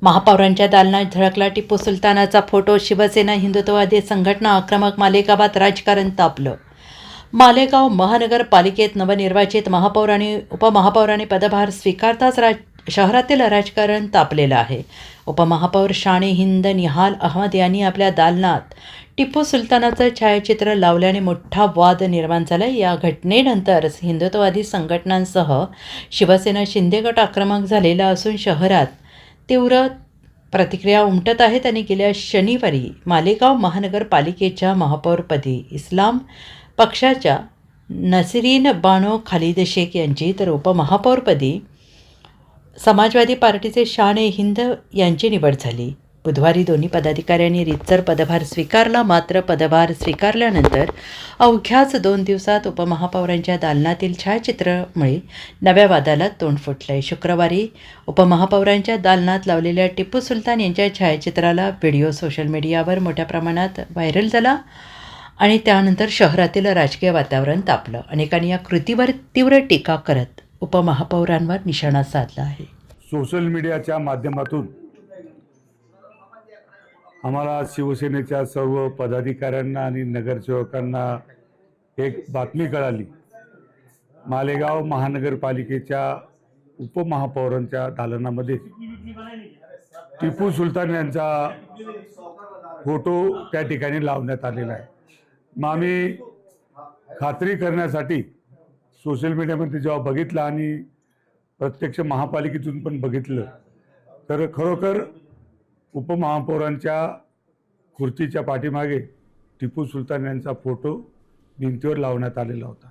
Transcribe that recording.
महापौरांच्या दालनात झळकला टिपू सुलतानाचा फोटो. शिवसेना हिंदुत्ववादी संघटना आक्रमक. मालेगावात राजकारण तापलं. मालेगाव महानगरपालिकेत नवनिर्वाचित महापौर आणि उपमहापौरांनी पदभार स्वीकारताच शहरातील राजकारण तापलेलं आहे. उपमहापौर शाने हिंद निहाल अहमद यांनी आपल्या दालनात टिपू सुलतानाचं छायाचित्र लावल्याने मोठा वाद निर्माण झाला. या घटनेनंतर हिंदुत्ववादी संघटनांसह शिवसेना शिंदे गट आक्रमक झालेला असून शहरात तीव्र प्रतिक्रिया उमटत आहेत. आणि गेल्या शनिवारी मालेगाव महानगरपालिकेच्या महापौरपदी इस्लाम पक्षाच्या नसरीन बानो खालिद शेख यांची तर उपमहापौरपदी समाजवादी पार्टीचे शाने हिंद यांची निवड झाली. बुधवारी दोन्ही पदाधिकाऱ्यांनी रीतसर पदभार स्वीकारला. मात्र पदभार स्वीकारल्यानंतर अवघ्याच 2 दिवसात उपमहापौरांच्या दालनातील छायाचित्रामुळे नव्या वादाला तोंड फुटलंय. शुक्रवारी उपमहापौरांच्या दालनात लावलेल्या टिपू सुलतान यांच्या छायाचित्राला व्हिडिओ सोशल मीडियावर मोठ्या प्रमाणात व्हायरल झाला आणि त्यानंतर शहरातील राजकीय वातावरण तापलं. अनेकांनी या कृतीवर तीव्र टीका करत उपमहापौरांवर निशाणा साधला आहे. सोशल मीडियाच्या माध्यमातून आम्हाला शिवसेनेच्या सर्व पदाधिकाऱ्यांना आणि नगरसेवकांना एक बातमी कळाली. मालेगाव महानगरपालिकेच्या उपमहापौरांच्या दालनामध्ये टिपू सुलतान यांचा फोटो त्या ठिकाणी लावण्यात आलेला आहे. मग आम्ही खात्री करण्यासाठी सोशल मीडियामध्ये जेव्हा बघितलं आणि प्रत्यक्ष महापालिकेतून पण बघितलं तर खरोखर उपमहापौरांच्या खुर्चीच्या पाठीमागे टिपू सुलतान यांचा फोटो भिंतीवर लावण्यात आलेला होता.